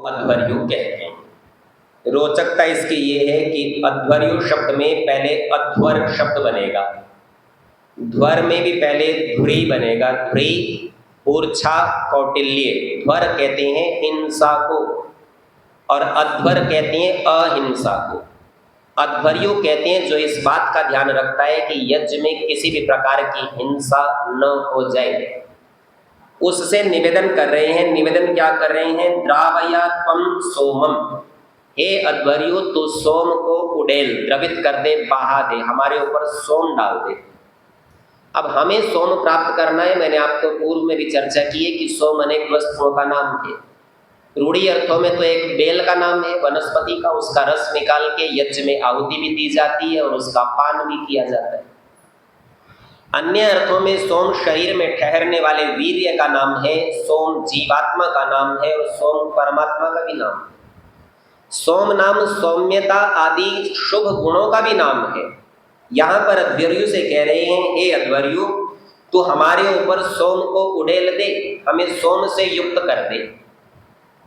अध्वर्यु कहते हैं। रोचकता इसकी ये है कि अध्वर्यु शब्द में पहले अध्वर शब्द बनेगा, ध्वर में भी पहले ध्री बनेगा, ध्री ऊर्छा कौटिल्य। ध्वर कहते हैं हिंसा को और अध्वर कहते हैं अहिंसा को। अध्वर्यु कहते हैं जो इस बात का ध्यान रखता है कि यज्ञ में किसी भी प्रकार की हिंसा न हो जाए, उससे निवेदन कर रहे हैं। निवेदन क्या कर रहे हैं? द्रावया त्वं सोमम, हे अध्वर्यु तू सोम को उड़ेल, द्रवित कर दे, बहा दे, हमारे ऊपर सोम डाल दे। अब हमें सोम प्राप्त करना है। मैंने आपको पूर्व में भी चर्चा की है कि सोम अनेक वस्तुओं का नाम है। रूढ़ी अर्थों में तो एक बेल का नाम है, वनस्पति का, उसका रस निकाल के यज्ञ में आहुति भी दी जाती है और उसका पान भी किया जाता है। अन्य अर्थों में सोम शरीर में ठहरने वाले वीर्य का नाम है, सोम जीवात्मा का नाम है और सोम परमात्मा का भी नाम है। सोम नाम सौम्यता आदि शुभ गुणों का भी नाम है। यहाँ पर अध्वर्यु से कह रहे हैं, हे अध्वर्यु तू हमारे ऊपर सोम को उड़ेल दे, हमें सोम से युक्त कर दे।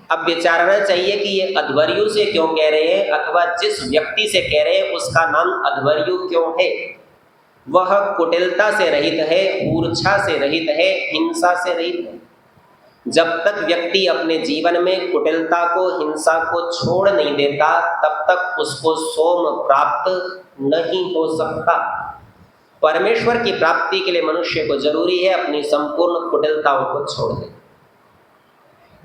अब विचारना चाहिए कि ये अध्वर्यु से क्यों कह रहे हैं, अथवा जिस व्यक्ति से कह रहे हैं उसका नाम अध्वर्यु क्यों है। वह कुटिलता से रहित है, मूर्छा से रहित है, हिंसा से रहित है। जब तक व्यक्ति अपने जीवन में कुटिलता को, हिंसा को छोड़ नहीं देता, तब तक उसको सोम प्राप्त नहीं हो सकता। परमेश्वर की प्राप्ति के लिए मनुष्य को जरूरी है अपनी संपूर्ण कुटिलताओं को छोड़ दे।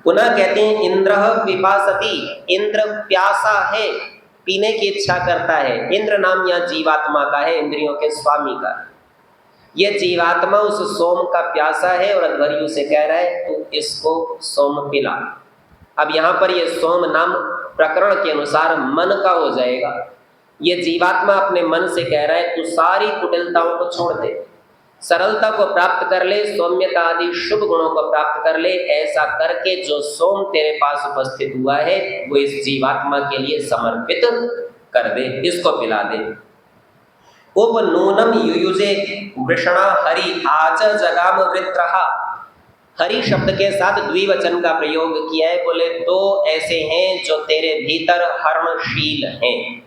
पुनः कहते हैं इंद्र पिपासति, इंद्र प्यासा है, पीने की इच्छा करता है। इंद्र नाम यहाँ जीवात्मा का है, इंद्रियों के स्वामी का। ये जीवात्मा उस सोम का प्यासा है और अध्वर्यु से कह रहा है तू इसको सोम पिला। अब यहाँ पर ये सोम नाम प्रकरण के अनुसार मन का हो जाएगा। ये जीवात्मा अपने मन से कह रहा है तू सारी कुटिलताओं को छोड़ दे, सरलता को प्राप्त कर ले, सौम्यता आदि शुभ गुणों को प्राप्त कर ले। ऐसा करके जो सोम तेरे पास उपस्थित हुआ है वो इस जीवात्मा के लिए समर्पित कर दे, इसको पिला दे। उपनूनम युयुजे वृषणा हरि आज जगाम वृत्रहा। हरि शब्द के साथ द्विवचन का प्रयोग किया है। बोले दो ऐसे हैं जो तेरे भीतर हरणशील हैं।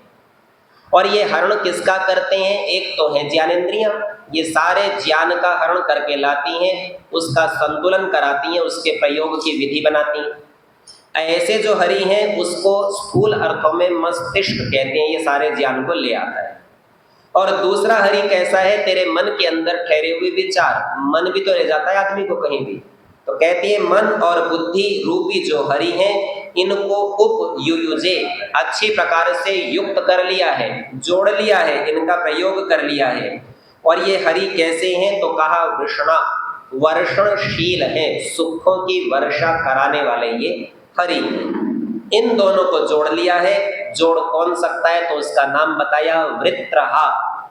और ये हरण किसका करते हैं? एक तो है ज्ञानेंद्रियां, ये सारे ज्ञान का हरण करके लाती हैं, उसका संतुलन कराती हैं, उसके प्रयोग की विधि बनाती हैं। ऐसे जो हरि हैं उसको स्थूल अर्थों में मस्तिष्क कहते हैं, ये सारे ज्ञान को ले आता है। और दूसरा हरि कैसा है? तेरे मन के अंदर ठहरे हुए विचार, मन भी तो ले जाता है आदमी को कहीं भी। तो कहती है मन और बुद्धि रूपी जो हरि हैं इनको उप युयुजे, अच्छी प्रकार से युक्त कर लिया है, जोड़ लिया है, इनका प्रयोग कर लिया है। और ये हरि कैसे हैं? तो कहा वृषणा, वर्षणशील है, सुखों की वर्षा कराने वाले ये हरि। इन दोनों को जोड़ लिया है। जोड़ कौन सकता है? तो उसका नाम बताया वृत्रहा।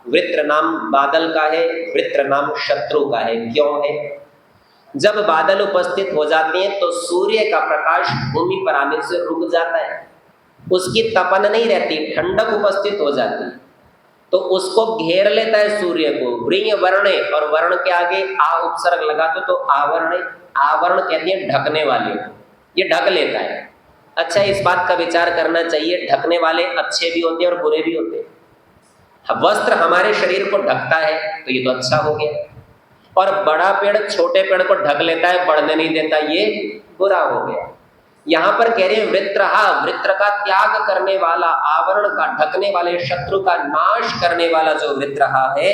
वृत्र नाम बादल का है, वृत्र नाम शत्रु का है। क्यों है? जब बादल उपस्थित हो जाते हैं तो सूर्य का प्रकाश भूमि पर आने से रुक जाता है, उसकी तपन नहीं रहती, ठंडक उपस्थित हो जाती, तो उसको घेर लेता है सूर्य को। वृय वर्णे, और वर्ण के आगे आ उपसर्ग लगा तो आवरण, आवरण कहते हैं ढकने वाले, ये ढक लेता है। अच्छा, इस बात का विचार करना चाहिए, ढकने वाले अच्छे भी होते हैं और बुरे भी होते हैं। वस्त्र हमारे शरीर को ढकता है तो ये तो अच्छा हो गया, और बड़ा पेड़ छोटे पेड़ को ढक लेता है, बढ़ने नहीं देता, ये बुरा हो गया। यहाँ पर कह रहे हैं वृत्रहा, वृत्र का त्याग करने वाला, आवरण का ढकने वाले, शत्रु का नाश करने वाला जो वृत्रहा है,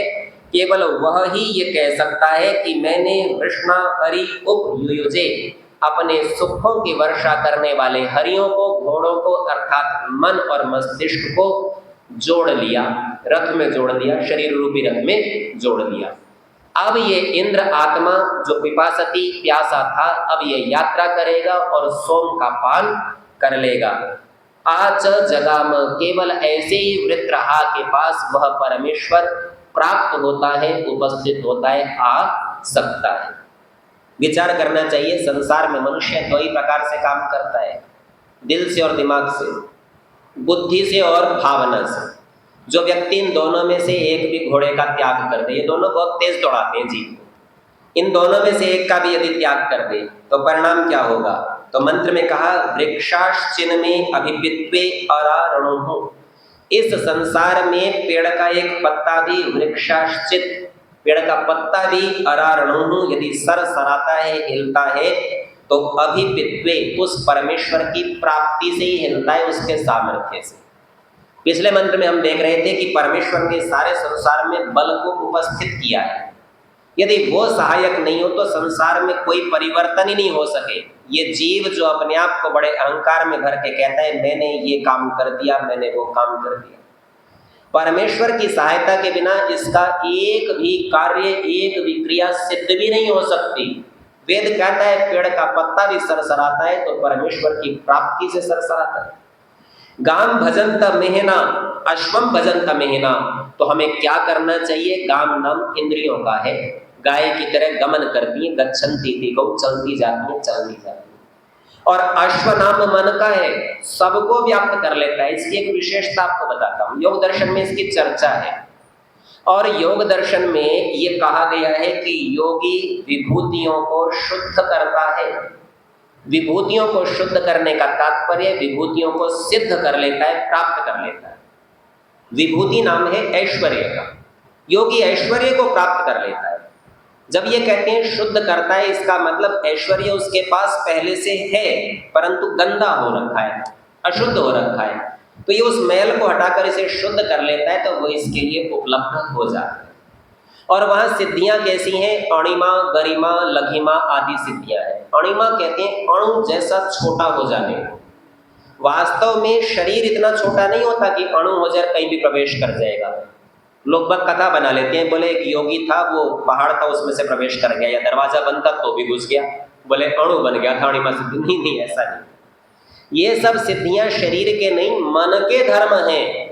केवल वह ही ये कह सकता है कि मैंने वृषणा हरि उप युयुजे, अपने सुखों की वर्षा करने वाले हरियों को, घोड़ों को अर्थात मन और मस्तिष्क को जोड़ लिया, रथ में जोड़ लिया, शरीर रूपी रथ में जोड़ लिया। अब ये इंद्र आत्मा जो पिपासती, प्यासा था, अब ये यात्रा करेगा और सोम का पान कर लेगा। आच जगाम, केवल ऐसे ही वृत्रहा के पास वह परमेश्वर प्राप्त होता है, उपस्थित होता है, आ सकता है। विचार करना चाहिए, संसार में मनुष्य दो ही प्रकार से काम करता है, दिल से और दिमाग से, बुद्धि से और भावना से। जो व्यक्ति इन दोनों में से एक भी घोड़े का त्याग कर दे, ये दोनों बहुत तेज दौड़ाते हैं जीव को, इन दोनों में से एक का भी यदि त्याग कर दे तो परिणाम क्या होगा? तो मंत्र में कहा वृक्षाश्चिन में अभिपित्वे अरारणुः, इस संसार में पेड़ का एक पत्ता भी वृक्षाश्चित, पेड़ का पत्ता भी अरारणुः, यदि सर सराता है, हिलता है, तो अभिपित्वे, उस परमेश्वर की प्राप्ति से ही हिलता है, उसके सामर्थ्य से। पिछले मंत्र में हम देख रहे थे कि परमेश्वर ने सारे संसार में बल को उपस्थित किया है। यदि वो सहायक नहीं हो तो संसार में कोई परिवर्तन ही नहीं हो सके। ये जीव जो अपने आप को बड़े अहंकार में भर के कहता है मैंने ये काम कर दिया, मैंने वो काम कर दिया, परमेश्वर की सहायता के बिना इसका एक भी कार्य, एक भी क्रिया सिद्ध भी नहीं हो सकती। वेद कहता है पेड़ का पत्ता भी सरसराता है तो परमेश्वर की प्राप्ति से सरसराता है। गाम भजंत मेहना, अश्वम भजंत मेहना, तो हमें क्या करना चाहिए? गाम नाम इंद्रियों का है, गाय की तरह गमन करती है, गच्छन्ति थी गौ, चलती जाती है, चलती जाती है। और अश्व नाम मन का है, सबको व्याप्त कर लेता है। इसकी एक विशेषता आपको बताता हूँ, योग दर्शन में इसकी चर्चा है। और योग दर्शन में ये कहा गया है कि योगी विभूतियों को शुद्ध करता है। विभूतियों को शुद्ध करने का तात्पर्य विभूतियों को सिद्ध कर लेता है, प्राप्त कर लेता है। विभूति नाम है ऐश्वर्य का, योगी ऐश्वर्य को प्राप्त कर लेता है। जब ये कहते हैं शुद्ध करता है, इसका मतलब ऐश्वर्य उसके पास पहले से है परंतु गंदा हो रखा है, अशुद्ध हो रखा है, तो ये उस मैल को हटाकर इसे शुद्ध कर लेता है, तो वो इसके लिए उपलब्ध हो जाता है। और वहाँ सिद्धियां कैसी हैं? अणिमा, गरिमा, लघिमा आदि सिद्धियां हैं। अणिमा कहते हैं अणु जैसा छोटा हो जाने। वास्तव में शरीर इतना छोटा नहीं होता कि अणु हो जाए कहीं भी प्रवेश कर जाएगा। लोग बस कथा बना लेते हैं, बोले एक योगी था, वो पहाड़ था उसमें से प्रवेश कर गया, या दरवाजा बंद था तो भी घुस गया, बोले अणु बन गया था, अणिमा सिद्धि। नहीं, ऐसा नहीं। ये सब सिद्धियां शरीर के नहीं, मन के धर्म हैं।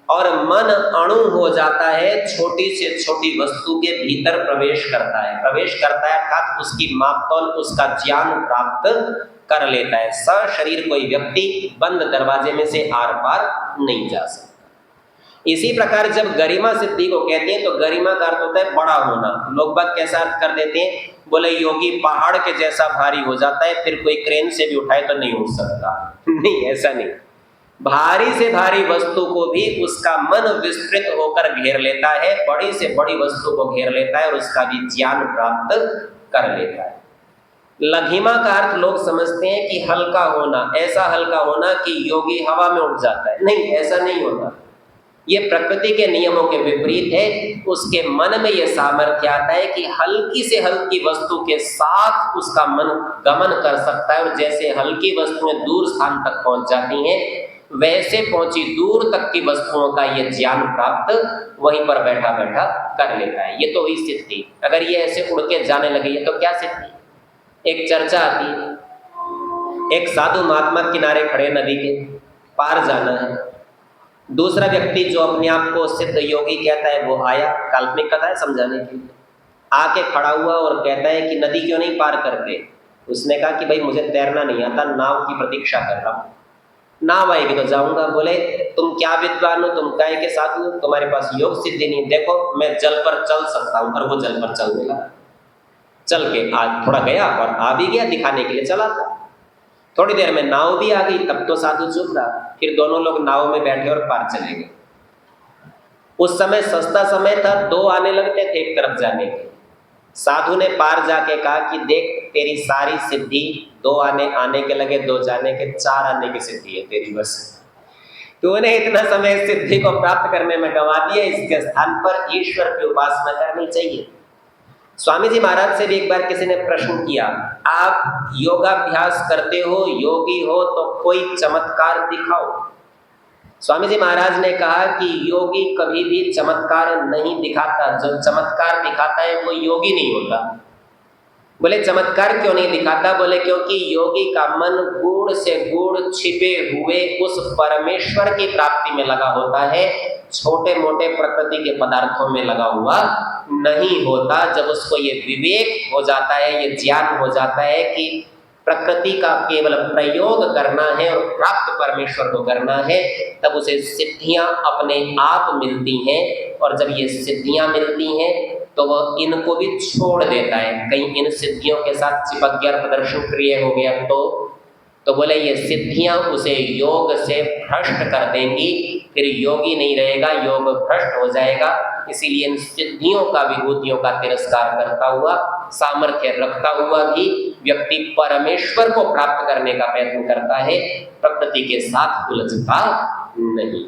और मन अणु हो जाता है, छोटी से छोटी वस्तु के भीतर प्रवेश करता है। प्रवेश करता है अर्थात उसकी मापतौल, उसका ज्ञान प्राप्त कर लेता है। सशरीर कोई व्यक्ति बंद दरवाजे में से आर पार नहीं जा सकता। इसी प्रकार जब गरिमा सिद्धि को कहते हैं तो गरिमा का अर्थ होता है बड़ा होना। लोग बात कैसा अर्थ कर देते हैं, बोले योगी पहाड़ के जैसा भारी हो जाता है, फिर कोई क्रेन से भी उठाए तो नहीं उठ सकता। नहीं, ऐसा नहीं। भारी से भारी वस्तु को भी उसका मन विस्तृत होकर घेर लेता है, बड़ी से बड़ी वस्तु को घेर लेता है और उसका भी ज्ञान प्राप्त कर लेता है। लघिमा का अर्थ लोग समझते हैं कि हल्का होना, ऐसा हल्का होना कि योगी हवा में उड़ जाता है। नहीं, ऐसा नहीं होता। ये प्रकृति के नियमों के विपरीत है। उसके मन में यह सामर्थ्य आता है कि हल्की से हल्की वस्तु के साथ उसका मन गमन कर सकता है, और जैसे हल्की वस्तुएं दूर स्थान तक पहुंच जाती हैं, वैसे पहुंची दूर तक की वस्तुओं का ये ज्ञान प्राप्त वहीं पर बैठा बैठा कर लेता है। ये तो हुई सिद्धि। अगर ये ऐसे उड़ के जाने लगे ये तो क्या सिद्धि? एक चर्चा आती है, एक साधु महात्मा किनारे खड़े, नदी के पार जाना है। दूसरा व्यक्ति जो अपने आप को सिद्ध योगी कहता है वो आया, काल्पनिक कथा है समझाने के लिए, आके खड़ा हुआ और कहता है कि नदी क्यों नहीं पार करते? उसने कहा कि भाई मुझे तैरना नहीं आता, नाव की प्रतीक्षा कर रहा हूँ, नाव आएगी तो जाऊंगा। बोले तुम क्या विद्वान हो, तुम काय के साथ हो, तुम्हारे पास योग सिद्धि नहीं, देखो मैं जल पर चल सकता हूँ। और वो जल पर चलने लगा, चल के आज थोड़ा गया और आ भी गया, दिखाने के लिए चला था। थोड़ी देर में नाव भी आ गई, तब तो साधु चुप रहा। फिर दोनों लोग नाव में बैठे और पार चले गए। उस समय सस्ता समय था, दो आने लगते थे एक तरफ जाने के। साधु ने पार जाके कहा कि देख तेरी सारी सिद्धि, दो आने के लगे, दो जाने के, चार आने की सिद्धि है तेरी बस। तूने इतना समय सिद्धि को प्राप्त करने में गंवा दिया, इसके स्थान पर ईश्वर की उपासना करनी चाहिए। स्वामी जी महाराज से भी एक बार किसी ने प्रश्न किया, आप योगाभ्यास करते हो, योगी हो, तो कोई चमत्कार दिखाओ। स्वामी जी महाराज ने कहा कि योगी कभी भी चमत्कार नहीं दिखाता, जो चमत्कार दिखाता है वो योगी नहीं होता। बोले चमत्कार क्यों नहीं दिखाता? बोले क्योंकि योगी का मन गूढ़ से गूढ़ छिपे हुए उस परमेश्वर की प्राप्ति में लगा होता है, छोटे मोटे प्रकृति के पदार्थों में लगा हुआ नहीं होता। जब उसको ये विवेक हो जाता है, ये ज्ञान हो जाता है कि प्रकृति का केवल प्रयोग करना है और प्राप्त परमेश्वर को करना है, तब उसे सिद्धियां अपने आप मिलती हैं। और जब ये सिद्धियां मिलती हैं तो वह इनको भी छोड़ देता है। कहीं इन सिद्धियों के साथ चिपक गया, प्रदर्शन प्रिय हो गया तो तो बोले ये सिद्धियां उसे योग से भ्रष्ट कर देंगी, फिर योगी नहीं रहेगा, योग भ्रष्ट हो जाएगा। इसीलिए इन सिद्धियों का, विभूतियों का तिरस्कार करता हुआ, सामर्थ्य रखता हुआ भी व्यक्ति परमेश्वर को प्राप्त करने का प्रयत्न करता है, प्रकृति के साथ उलझता नहीं।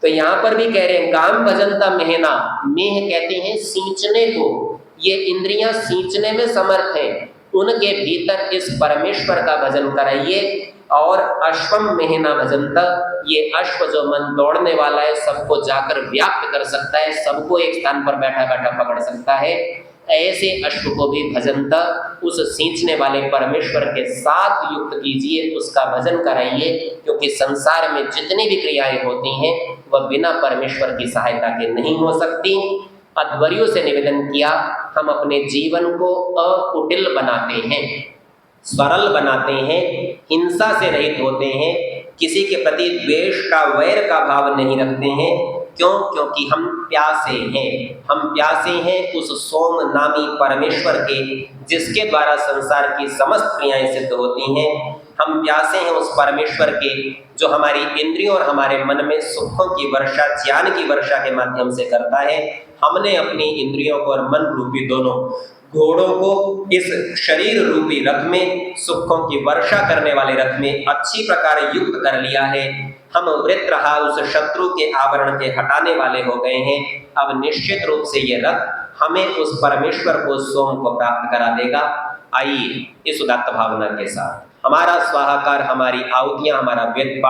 तो यहां पर भी कह रहे हैं काम भजनता मेहना, मेह कहते हैं सींचने को, ये इंद्रियां सींचने में समर्थ हैं, उनके भीतर इस परमेश्वर का भजन कराइए। और अश्वम मेहना भजनता, ये अश्व जो मन दौड़ने वाला है, सबको जाकर व्याप्त कर सकता है, सबको एक स्थान पर बैठा बैठा पकड़ सकता है, ऐसे अश्व को भी भजनता उस सींचने वाले परमेश्वर के साथ युक्त कीजिए, उसका भजन कराइए। क्योंकि संसार में जितनी भी क्रियाएं होती हैं वह बिना परमेश्वर की सहायता के नहीं हो सकती। अध्वर्यों से निवेदन किया, हम अपने जीवन को अकुटिल बनाते हैं, सरल बनाते हैं, हिंसा से रहित होते हैं, किसी के प्रति द्वेष का, वैर का भाव नहीं रखते हैं। क्यों? क्योंकि हम प्यासे हैं, हम प्यासे हैं उस सोम नामी परमेश्वर के, जिसके द्वारा संसार की समस्त क्रियाएं सिद्ध होती हैं। हम प्यासे हैं उस परमेश्वर के जो हमारी इंद्रियों और हमारे मन में सुखों की वर्षा, ज्ञान की वर्षा के माध्यम से करता है। हमने अपनी इंद्रियों को और मन रूपी दोनों घोड़ों को इस शरीर रूपी रथ में, सुखों की वर्षा करने वाले रथ में अच्छी प्रकार युक्त कर लिया है। हम वृत्रहा, उस शत्रु के आवरण के हटाने वाले हो गए हैं। अब निश्चित रूप से ये रथ हमें उस परमेश्वर को, सोम को प्राप्त करा देगा। आइए इस उदात्त भावना के साथ हमारा स्वाहाकार, हमारी आहुतियां, हमारा वेद